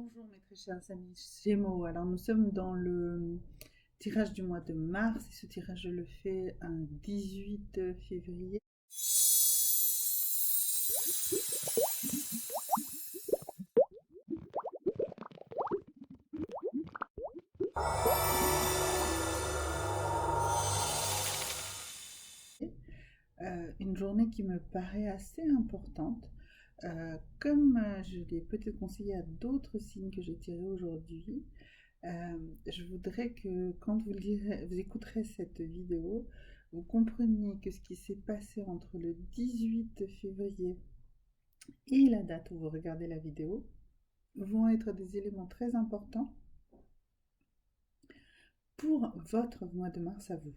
Bonjour mes très chers amis Gémeaux. Alors nous sommes dans le tirage du mois de mars et ce tirage je le fais un 18 février. Une journée qui me paraît assez importante. Comme je l'ai peut-être conseillé à d'autres signes que j'ai tirés aujourd'hui, je voudrais que quand vous écouterez cette vidéo, vous compreniez que ce qui s'est passé entre le 18 février et la date où vous regardez la vidéo vont être des éléments très importants pour votre mois de mars à vous,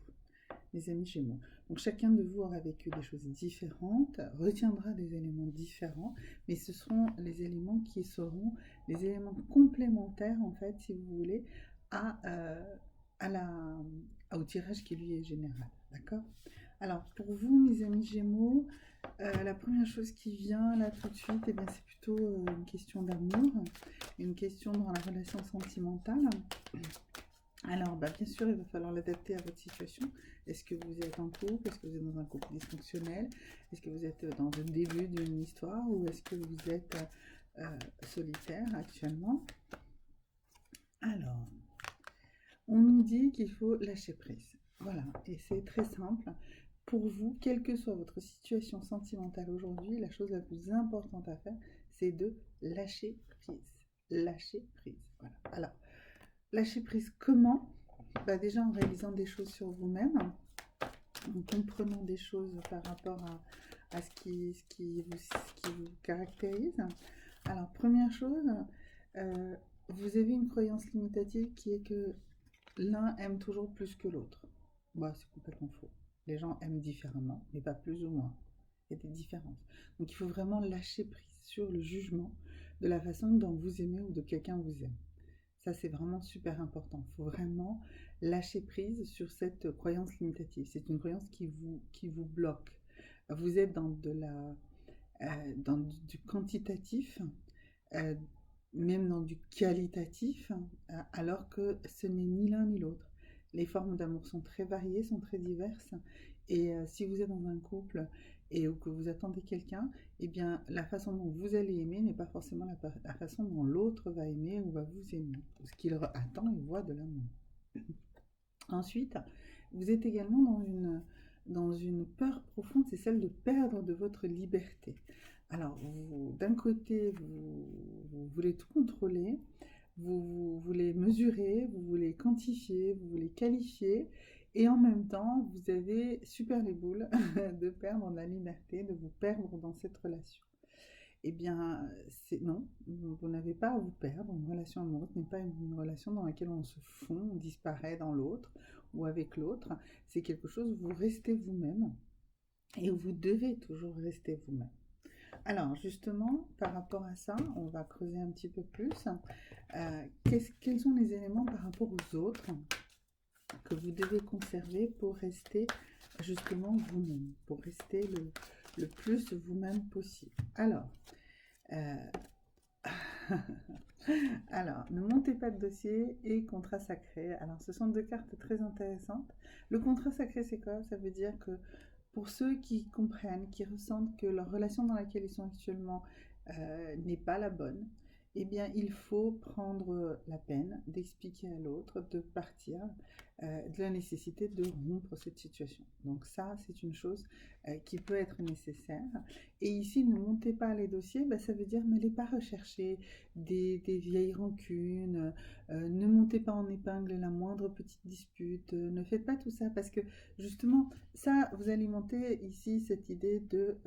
les amis Gémeaux. Donc chacun de vous aura vécu des choses différentes, retiendra des éléments différents, mais ce seront les éléments qui seront les éléments complémentaires, en fait, si vous voulez, à, au tirage qui lui est général. D'accord? Alors, pour vous, mes amis Gémeaux, la première chose qui vient là tout de suite, eh bien, c'est plutôt une question d'amour, une question dans la relation sentimentale. Alors, bien sûr, il va falloir l'adapter à votre situation. Est-ce que vous êtes en couple? Est-ce que vous êtes dans un couple dysfonctionnel? Est-ce que vous êtes dans le début d'une histoire? Ou est-ce que vous êtes solitaire actuellement? Alors, on nous dit qu'il faut lâcher prise. Voilà, et c'est très simple. Pour vous, quelle que soit votre situation sentimentale aujourd'hui, la chose la plus importante à faire, c'est de lâcher prise. Lâcher prise. Voilà. Alors, lâcher prise comment? Déjà en réalisant des choses sur vous-même, en comprenant des choses par rapport à ce qui vous caractérise. Alors, première chose, vous avez une croyance limitative qui est que l'un aime toujours plus que l'autre. C'est complètement faux. Les gens aiment différemment, mais pas plus ou moins. Il y a des différences. Donc il faut vraiment lâcher prise sur le jugement de la façon dont vous aimez ou de quelqu'un vous aime. Ça, c'est vraiment super important. Il faut vraiment lâcher prise sur cette croyance limitative. C'est une croyance qui vous bloque. Vous êtes dans du quantitatif, euh, même dans du qualitatif, alors que ce n'est ni l'un ni l'autre. Les formes d'amour sont très variées, sont très diverses. Et si vous êtes dans un couple ou que vous attendez quelqu'un, eh bien, la façon dont vous allez aimer n'est pas forcément la façon dont l'autre va aimer ou va vous aimer. Ce qu'il attend et voit de l'amour. Ensuite, vous êtes également dans une peur profonde, c'est celle de perdre de votre liberté. Alors, d'un côté, vous voulez tout contrôler, vous voulez mesurer, vous voulez quantifier, vous voulez qualifier, et en même temps, vous avez super les boules de perdre la liberté, de vous perdre dans cette relation. Eh bien, non, vous n'avez pas à vous perdre. Une relation amoureuse n'est pas une relation dans laquelle on se fond, on disparaît dans l'autre ou avec l'autre. C'est quelque chose où vous restez vous-même et où vous devez toujours rester vous-même. Alors, justement, par rapport à ça, on va creuser un petit peu plus. Quels sont les éléments par rapport aux autres que vous devez conserver pour rester justement vous-même, pour rester le plus vous-même possible? Euh, Alors, ne montez pas de dossier et contrat sacré. Alors, ce sont deux cartes très intéressantes. Le contrat sacré, c'est quoi? Ça veut dire que pour ceux qui comprennent, qui ressentent que leur relation dans laquelle ils sont actuellement n'est pas la bonne, eh bien, il faut prendre la peine d'expliquer à l'autre de partir, de la nécessité de rompre cette situation. Donc ça, c'est une chose qui peut être nécessaire. Et ici, ne montez pas les dossiers, ça veut dire n'allez pas rechercher des vieilles rancunes, ne montez pas en épingle la moindre petite dispute, ne faites pas tout ça parce que justement, ça, vous alimentez ici cette idée de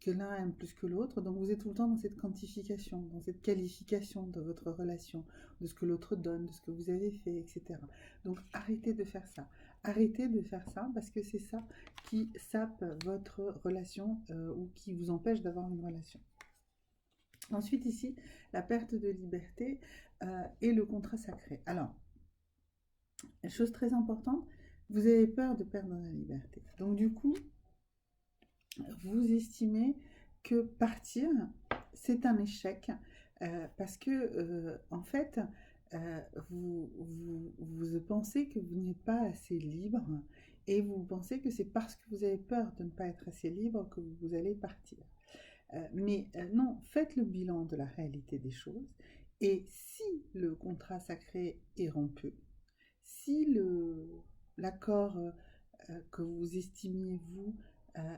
que l'un aime plus que l'autre, donc vous êtes tout le temps dans cette quantification, dans cette qualification de votre relation, de ce que l'autre donne, de ce que vous avez fait, etc. Donc arrêtez de faire ça. Arrêtez de faire ça parce que c'est ça qui sape votre relation ou qui vous empêche d'avoir une relation. Ensuite ici, la perte de liberté et le contrat sacré. Alors, chose très importante, vous avez peur de perdre la liberté. Donc du coup, vous estimez que partir, c'est un échec Parce que, en fait, vous pensez que vous n'êtes pas assez libre et vous pensez que c'est parce que vous avez peur de ne pas être assez libre que vous allez partir. Mais non, faites le bilan de la réalité des choses et si le contrat sacré est rompu, si l'accord que vous estimiez, vous,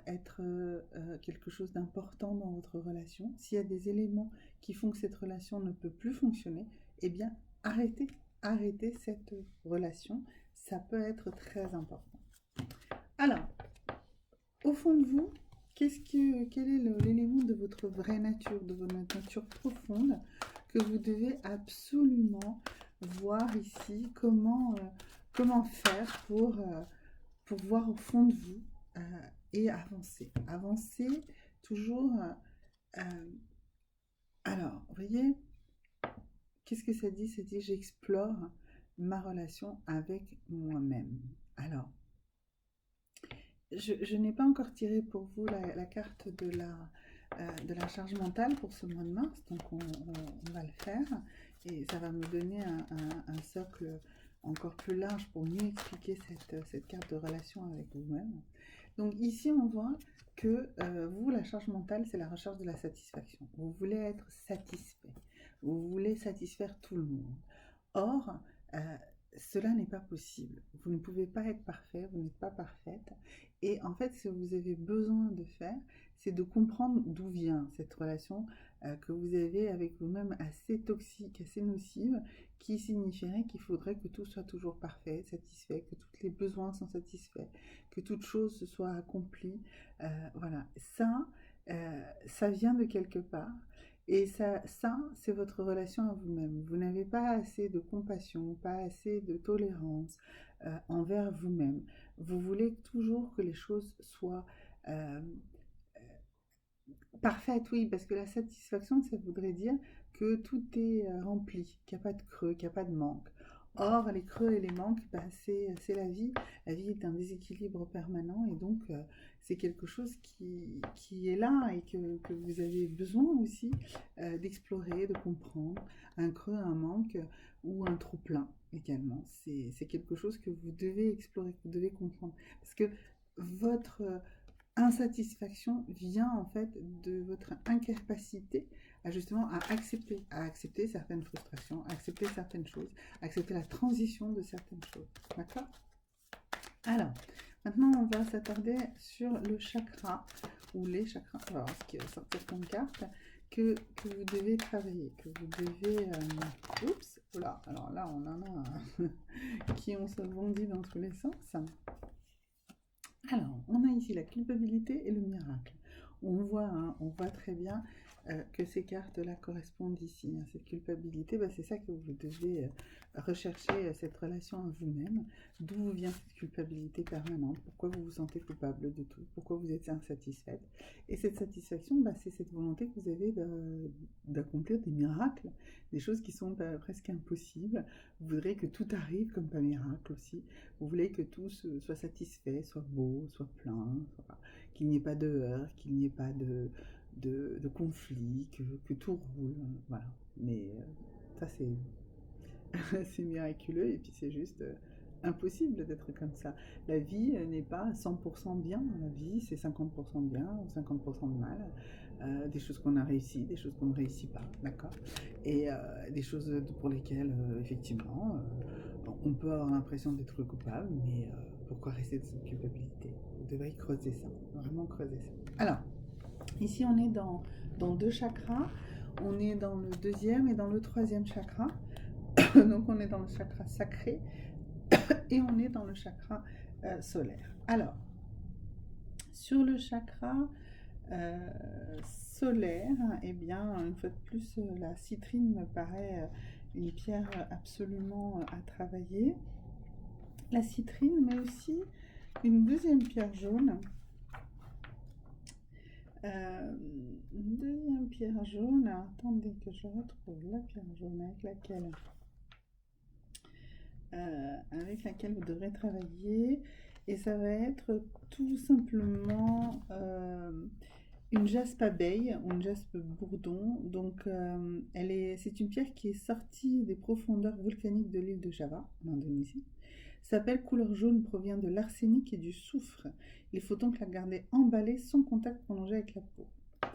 être quelque chose d'important dans votre relation, s'il y a des éléments qui font que cette relation ne peut plus fonctionner, eh bien, arrêtez cette relation. Ça peut être très important. Alors, au fond de vous, quel est l'élément de votre vraie nature, de votre nature profonde, que vous devez absolument voir ici, comment faire pour voir au fond de vous et avancer. Avancer toujours. Alors, vous voyez, qu'est-ce que ça dit? Ça dit j'explore ma relation avec moi-même. Alors, je n'ai pas encore tiré pour vous la carte de la charge mentale pour ce mois de mars, donc on va le faire et ça va me donner un socle encore plus large pour mieux expliquer cette carte de relation avec vous-même. Donc ici on voit que vous, la charge mentale, c'est la recherche de la satisfaction. Vous voulez être satisfait, vous voulez satisfaire tout le monde. Or, cela n'est pas possible. Vous ne pouvez pas être parfait, vous n'êtes pas parfaite. Et en fait, ce que vous avez besoin de faire, c'est de comprendre d'où vient cette relation que vous avez avec vous-même assez toxique, assez nocive, qui signifierait qu'il faudrait que tout soit toujours parfait, satisfait, que tous les besoins sont satisfaits, que toute chose se soit accomplie. Voilà, ça vient de quelque part. Et ça c'est votre relation à vous-même. Vous n'avez pas assez de compassion, pas assez de tolérance envers vous-même. Vous voulez toujours que les choses soient parfaites, oui, parce que la satisfaction, ça voudrait dire que tout est rempli, qu'il n'y a pas de creux, qu'il n'y a pas de manque. Or, les creux et les manques, c'est la vie. La vie est un déséquilibre permanent et donc c'est quelque chose qui est là et que vous avez besoin aussi d'explorer, de comprendre. Un creux, un manque ou un trop-plein également. C'est quelque chose que vous devez explorer, que vous devez comprendre. Parce que votre insatisfaction vient en fait de votre incapacité justement à accepter certaines frustrations, à accepter certaines choses, à accepter la transition de certaines choses. D'accord? Alors, maintenant on va s'attarder sur le chakra, ou les chakras, on va voir ce qui va sortir comme carte, que vous devez travailler, que vous devez... oups, voilà, alors là on en a qui ont se bondi dans tous les sens. Alors, on a ici la culpabilité et le miracle. On voit très bien que ces cartes-là correspondent ici. Cette culpabilité, c'est ça que vous devez rechercher, cette relation à vous-même. D'où vient cette culpabilité permanente? Pourquoi vous vous sentez coupable de tout? Pourquoi vous êtes insatisfaite? Et cette satisfaction, c'est cette volonté que vous avez d'accomplir des miracles, des choses qui sont presque impossibles. Vous voudrez que tout arrive comme par miracle aussi. Vous voulez que tout soit satisfait, soit beau, soit plein, qu'il n'y ait pas de heurts, qu'il n'y ait pas de conflit, que tout roule. Voilà. Mais ça, c'est miraculeux et puis c'est juste impossible d'être comme ça. La vie n'est pas 100% bien. La vie, c'est 50% de bien ou 50% de mal. Des choses qu'on a réussi, des choses qu'on ne réussit pas, d'accord? Et des choses pour lesquelles, effectivement, on peut avoir l'impression d'être coupable, mais pourquoi rester dans cette culpabilité? Vous devez creuser ça, vraiment creuser ça. Alors, ici on est dans deux chakras, on est dans le deuxième et dans le troisième chakra. Donc on est dans le chakra sacré et on est dans le chakra solaire. Alors, sur le chakra solaire, eh bien, une fois de plus, la citrine me paraît une pierre absolument à travailler. La citrine, mais aussi une deuxième pierre jaune. Une deuxième pierre jaune. Attendez que je retrouve la pierre jaune avec laquelle vous devrez travailler. Et ça va être tout simplement une jaspe abeille ou une jaspe bourdon. Donc, c'est une pierre qui est sortie des profondeurs volcaniques de l'île de Java, en Indonésie. Sa belle couleur jaune provient de l'arsenic et du soufre. Il faut donc la garder emballée sans contact prolongé avec la peau.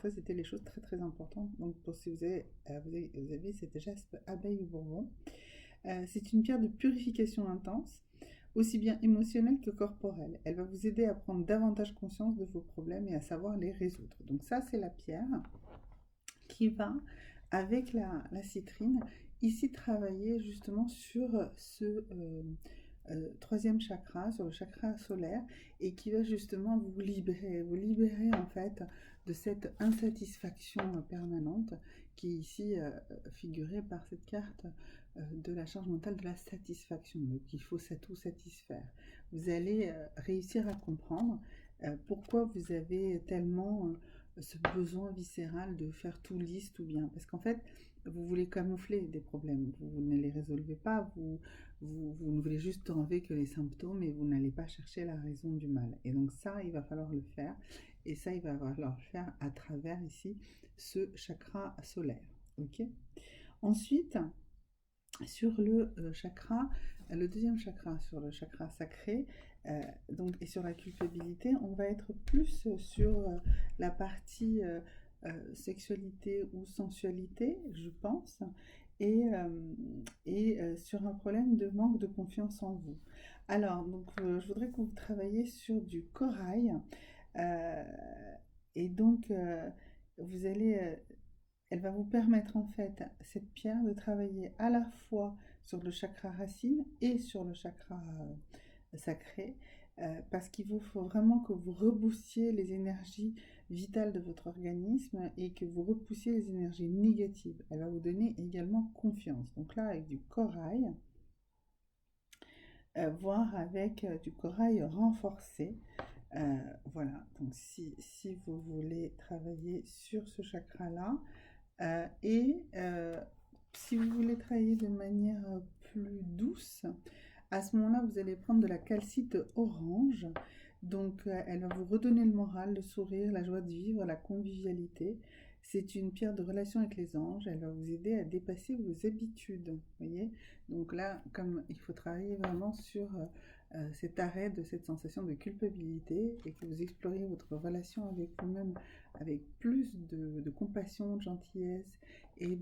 Ça, c'était les choses très très importantes. Donc, pour si vous avez cette jaspe abeille ou bourbon. C'est une pierre de purification intense, aussi bien émotionnelle que corporelle. Elle va vous aider à prendre davantage conscience de vos problèmes et à savoir les résoudre. Donc ça, c'est la pierre qui va, avec la citrine, ici travailler justement sur troisième chakra, sur le chakra solaire, et qui va justement vous libérer en fait de cette insatisfaction permanente qui est ici figurée par cette carte de la charge mentale de la satisfaction. Donc il faut tout satisfaire. Vous allez réussir à comprendre pourquoi vous avez tellement ce besoin viscéral de faire tout lisse, tout bien. Parce qu'en fait, vous voulez camoufler des problèmes. Vous ne les résolvez pas, vous ne voulez juste enlever que les symptômes et vous n'allez pas chercher la raison du mal. Et donc ça, il va falloir le faire. Et ça, il va falloir le faire à travers ici ce chakra solaire. Ok. Ensuite, sur le deuxième chakra, sur le chakra sacré, donc, et sur la culpabilité, on va être plus sur la partie sexualité ou sensualité, je pense, et sur un problème de manque de confiance en vous. Alors, donc, je voudrais que vous travailliez sur du corail, euh, et donc, vous allez elle va vous permettre en fait, cette pierre, de travailler à la fois sur le chakra racine et sur le chakra sacré, parce qu'il vous faut vraiment que vous reboostiez les énergies vitales de votre organisme et que vous repoussiez les énergies négatives. Elle va vous donner également confiance. Donc là, avec du corail, voire avec du corail renforcé. Voilà, donc si vous voulez travailler sur ce chakra-là, si vous voulez travailler de manière plus douce, à ce moment-là, vous allez prendre de la calcite orange. Donc, elle va vous redonner le moral, le sourire, la joie de vivre, la convivialité. C'est une pierre de relation avec les anges. Elle va vous aider à dépasser vos habitudes. Vous voyez? Donc là, comme il faut travailler vraiment sur cet arrêt de cette sensation de culpabilité et que vous exploriez votre relation avec vous-même avec plus de compassion, de gentillesse et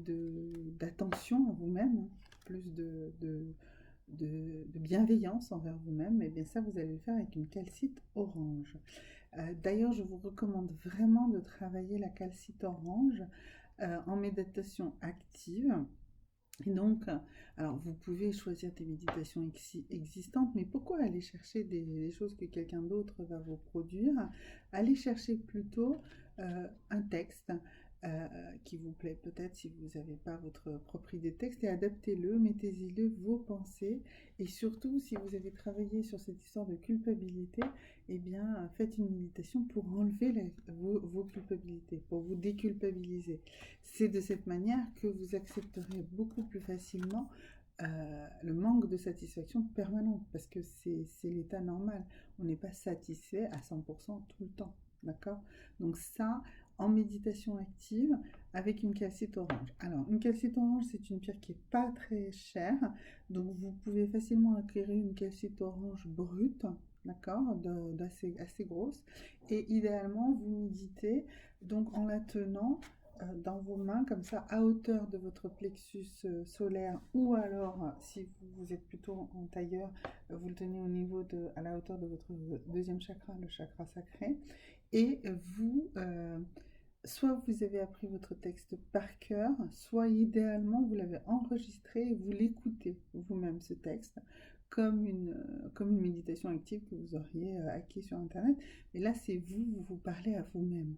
d'attention à vous-même, plus de bienveillance envers vous-même, et bien ça, vous allez le faire avec une calcite orange. D'ailleurs, je vous recommande vraiment de travailler la calcite orange en méditation active. Et donc, alors vous pouvez choisir des méditations existantes, mais pourquoi aller chercher des choses que quelqu'un d'autre va vous produire? Allez chercher plutôt un texte qui vous plaît peut-être si vous n'avez pas votre propre idée de texte et adaptez-le, mettez-y vos pensées et surtout si vous avez travaillé sur cette histoire de culpabilité, eh bien faites une méditation pour enlever vos culpabilités, pour vous déculpabiliser. C'est de cette manière que vous accepterez beaucoup plus facilement le manque de satisfaction permanente, parce que c'est l'état normal. On n'est pas satisfait à 100% tout le temps, d'accord? Donc ça, en méditation active, avec une calcite orange. Alors, une calcite orange, c'est une pierre qui n'est pas très chère, donc vous pouvez facilement acquérir une calcite orange brute, d'accord, assez grosse, et idéalement, vous méditez, donc en la tenant dans vos mains, comme ça, à hauteur de votre plexus solaire, ou alors, si vous êtes plutôt en tailleur, vous le tenez à la hauteur de votre deuxième chakra, le chakra sacré, et soit vous avez appris votre texte par cœur, soit idéalement vous l'avez enregistré et vous l'écoutez vous-même ce texte, comme une méditation active que vous auriez acquis sur Internet. Mais là, c'est vous parlez à vous-même.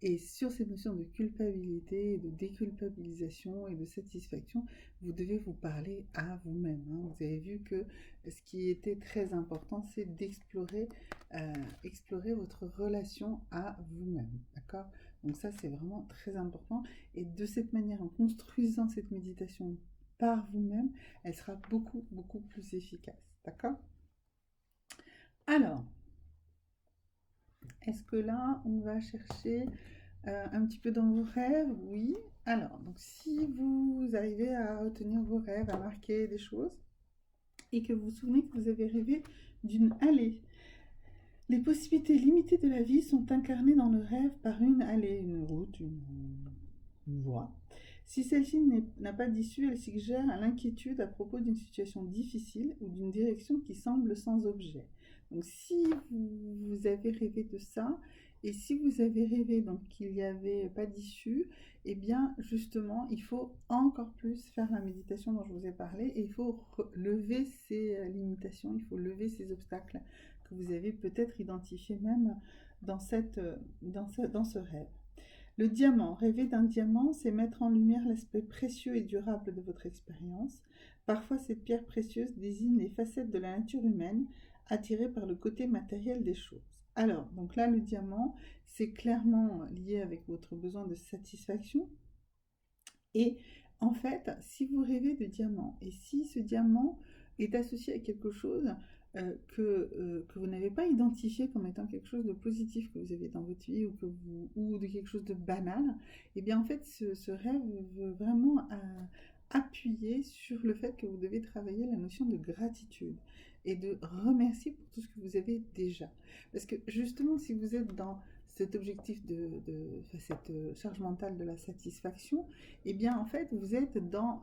Et sur cette notion de culpabilité, de déculpabilisation et de satisfaction, vous devez vous parler à vous-même. Vous avez vu que ce qui était très important, c'est d'explorer explorer votre relation à vous-même. D'accord? Donc ça, c'est vraiment très important. Et de cette manière, en construisant cette méditation par vous-même, elle sera beaucoup, beaucoup plus efficace. D'accord? Alors, est-ce que là, on va chercher Un petit peu dans vos rêves, oui. Alors, donc si vous arrivez à retenir vos rêves, à marquer des choses, et que vous vous souvenez que vous avez rêvé d'une allée. Les possibilités limitées de la vie sont incarnées dans le rêve par une allée, une route, une voie. Si celle-ci n'a pas d'issue, elle suggère l'inquiétude à propos d'une situation difficile ou d'une direction qui semble sans objet. Donc si vous avez rêvé de ça, et si vous avez rêvé donc qu'il n'y avait pas d'issue, eh bien justement, il faut encore plus faire la méditation dont je vous ai parlé, et il faut lever ces limitations, il faut lever ces obstacles que vous avez peut-être identifiés même dans ce rêve. Le diamant, rêver d'un diamant, c'est mettre en lumière l'aspect précieux et durable de votre expérience. Parfois, cette pierre précieuse désigne les facettes de la nature humaine, attirées par le côté matériel des choses. Alors, donc là, le diamant, c'est clairement lié avec votre besoin de satisfaction. Et en fait, si vous rêvez de diamant, et si ce diamant est associé à quelque chose que vous n'avez pas identifié comme étant quelque chose de positif que vous avez dans votre vie ou de quelque chose de banal, et bien en fait ce rêve veut vraiment appuyer sur le fait que vous devez travailler la notion de gratitude et de remercier pour tout ce que vous avez déjà. Parce que justement, si vous êtes dans cet objectif cette charge mentale de la satisfaction, eh bien en fait vous êtes dans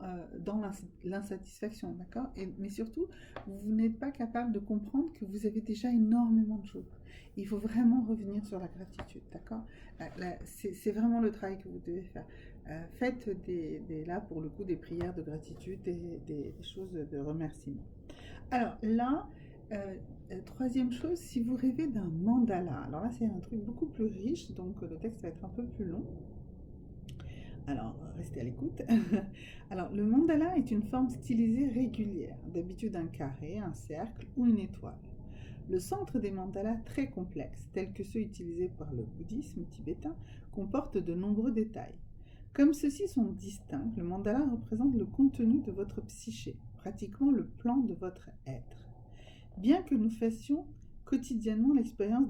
l'insatisfaction, d'accord? Mais surtout, vous n'êtes pas capable de comprendre que vous avez déjà énormément de choses. Il faut vraiment revenir sur la gratitude, d'accord? C'est vraiment le travail que vous devez faire. Faites là pour le coup des prières de gratitude, des choses de remerciement. Alors là, troisième chose, si vous rêvez d'un mandala, alors là c'est un truc beaucoup plus riche, donc le texte va être un peu plus long. Alors, restez à l'écoute. Alors, le mandala est une forme stylisée régulière, d'habitude un carré, un cercle ou une étoile. Le centre des mandalas très complexes, tels que ceux utilisés par le bouddhisme tibétain, comporte de nombreux détails. Comme ceux-ci sont distincts, le mandala représente le contenu de votre psyché, pratiquement le plan de votre être. Bien que nous faisions quotidiennement l'expérience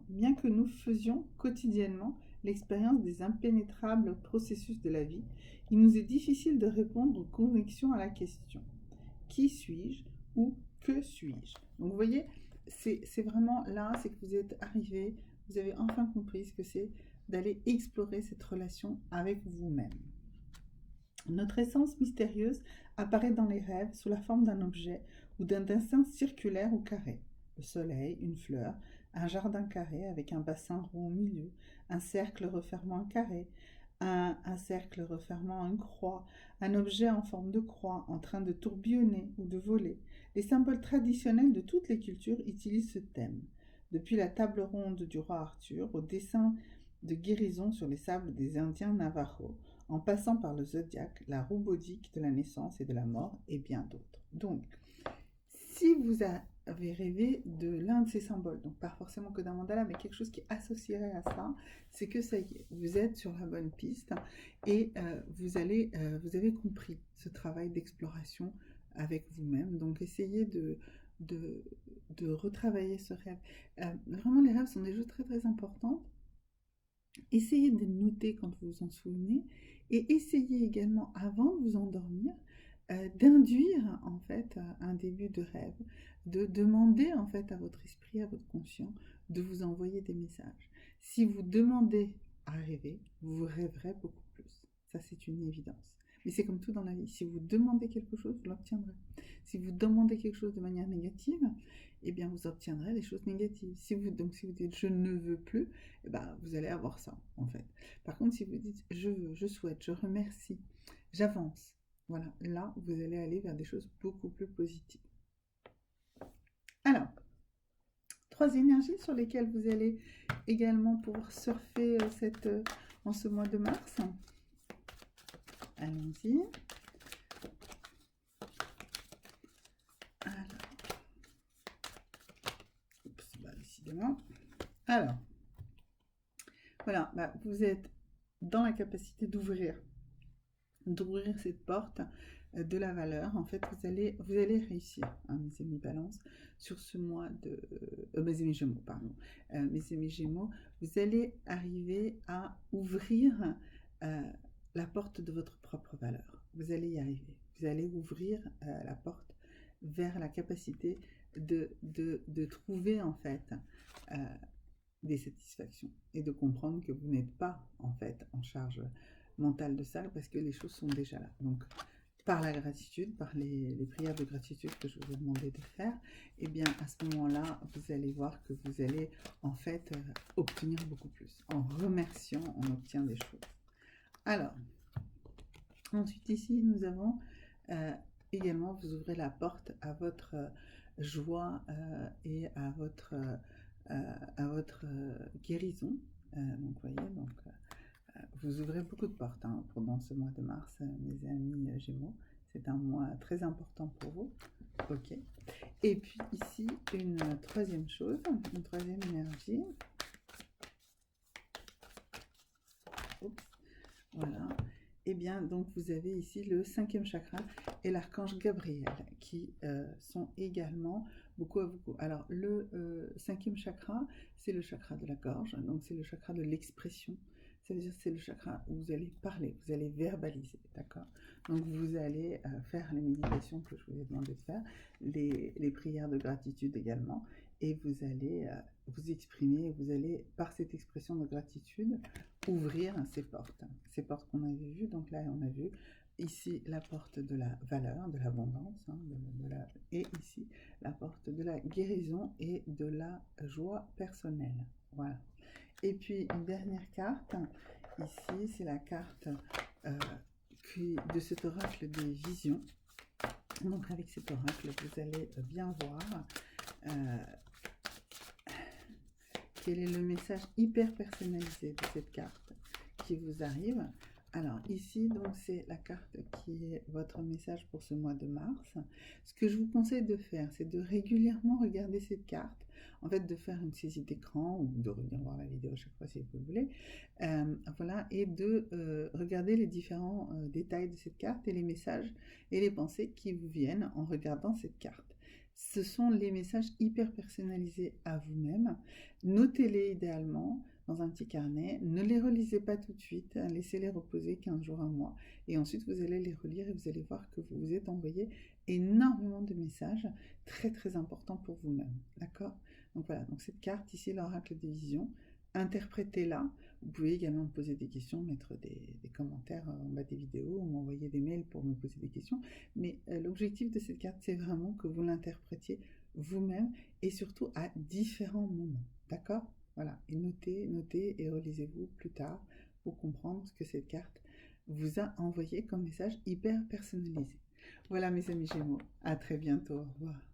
bien que nous faisions quotidiennement l'expérience des impénétrables processus de la vie, il nous est difficile de répondre aux convictions à la question « Qui suis-je » ou « Que suis-je » Donc vous voyez, c'est vraiment là, c'est que vous êtes arrivé, vous avez enfin compris ce que c'est d'aller explorer cette relation avec vous-même. Notre essence mystérieuse apparaît dans les rêves sous la forme d'un objet ou d'un dessin circulaire ou carré. Le soleil, une fleur, un jardin carré avec un bassin rond au milieu, un cercle refermant un carré, un cercle refermant une croix, un objet en forme de croix en train de tourbillonner ou de voler. Les symboles traditionnels de toutes les cultures utilisent ce thème. Depuis la table ronde du roi Arthur au dessin de guérison sur les sables des Indiens Navajo, en passant par le zodiaque, la roue bouddhique de la naissance et de la mort, et bien d'autres. Donc, si vous avez rêvé de l'un de ces symboles, donc pas forcément que d'un mandala, mais quelque chose qui associerait à ça, c'est que ça y est, vous êtes sur la bonne piste et vous avez compris ce travail d'exploration avec vous-même. Donc, essayez de retravailler ce rêve. Vraiment, les rêves sont des choses très très importantes. Essayez de noter quand vous vous en souvenez et essayez également, avant de vous endormir, d'induire en fait un début de rêve, de demander en fait à votre esprit, à votre conscient, de vous envoyer des messages. Si vous demandez à rêver, vous rêverez beaucoup plus. Ça, c'est une évidence. Mais c'est comme tout dans la vie. Si vous demandez quelque chose, vous l'obtiendrez. Si vous demandez quelque chose de manière négative, eh bien, vous obtiendrez des choses négatives. Si vous dites « je ne veux plus », eh ben, vous allez avoir ça, en fait. Par contre, si vous dites « je veux, je souhaite, je remercie, j'avance », voilà, là, vous allez aller vers des choses beaucoup plus positives. Alors, 3 énergies sur lesquelles vous allez également pouvoir surfer en ce mois de mars. Allons-y. Alors, décidément. Alors, voilà, vous êtes dans la capacité d'ouvrir cette porte de la valeur. En fait, vous allez réussir, hein, mes amis Balance, sur ce mois de... mes amis Gémeaux, pardon. Mes amis Gémeaux, vous allez arriver à ouvrir la porte de votre propre valeur. Vous allez y arriver. Vous allez ouvrir la porte vers la capacité de trouver, en fait, des satisfactions et de comprendre que vous n'êtes pas, en fait, en charge mentale de ça, parce que les choses sont déjà là. Donc, par la gratitude, par les prières de gratitude que je vous ai demandé de faire, et bien à ce moment-là, vous allez voir que vous allez en fait obtenir beaucoup plus. En remerciant, on obtient des choses. Alors, ensuite ici, nous avons également, vous ouvrez la porte à votre joie et à votre guérison. Donc, vous voyez, donc... vous ouvrez beaucoup de portes hein, pendant ce mois de mars, mes amis Gémeaux. C'est un mois très important pour vous. Ok. Et puis ici, une troisième chose, une troisième énergie. Oups. Voilà. Et bien, donc, vous avez ici le 5e chakra et l'archange Gabriel qui sont également beaucoup à beaucoup. Alors, le 5e chakra, c'est le chakra de la gorge, donc c'est le chakra de l'expression. Ça veut dire que c'est le chakra où vous allez parler, vous allez verbaliser, d'accord? Donc, vous allez faire les méditations que je vous ai demandé de faire, les prières de gratitude également, et vous allez vous exprimer, vous allez, par cette expression de gratitude, ouvrir ces portes qu'on avait vues. Donc là, on a vu ici la porte de la valeur, de l'abondance, hein, et ici la porte de la guérison et de la joie personnelle. Voilà. Et puis une dernière carte, ici c'est la carte de cet oracle des visions. Donc avec cet oracle, vous allez bien voir quel est le message hyper personnalisé de cette carte qui vous arrive. Alors ici, donc c'est la carte qui est votre message pour ce mois de mars. Ce que je vous conseille de faire, c'est de régulièrement regarder cette carte, en fait de faire une saisie d'écran ou de revenir voir la vidéo chaque fois si vous voulez, voilà, et de regarder les différents détails de cette carte et les messages et les pensées qui vous viennent en regardant cette carte. Ce sont les messages hyper personnalisés à vous-même. Notez-les idéalement dans un petit carnet. Ne les relisez pas tout de suite. Laissez-les reposer 15 jours, un mois. Et ensuite, vous allez les relire et vous allez voir que vous vous êtes envoyé énormément de messages très, très importants pour vous-même. D'accord? Donc voilà. Donc cette carte ici, l'oracle des visions, interprétez-la. Vous pouvez également me poser des questions, mettre des commentaires en bas des vidéos ou m'envoyer des mails pour me poser des questions. Mais l'objectif de cette carte, c'est vraiment que vous l'interprétiez vous-même et surtout à différents moments. D'accord? Voilà. Et notez et relisez-vous plus tard pour comprendre ce que cette carte vous a envoyé comme message hyper personnalisé. Voilà mes amis Gémeaux. À très bientôt. Au revoir.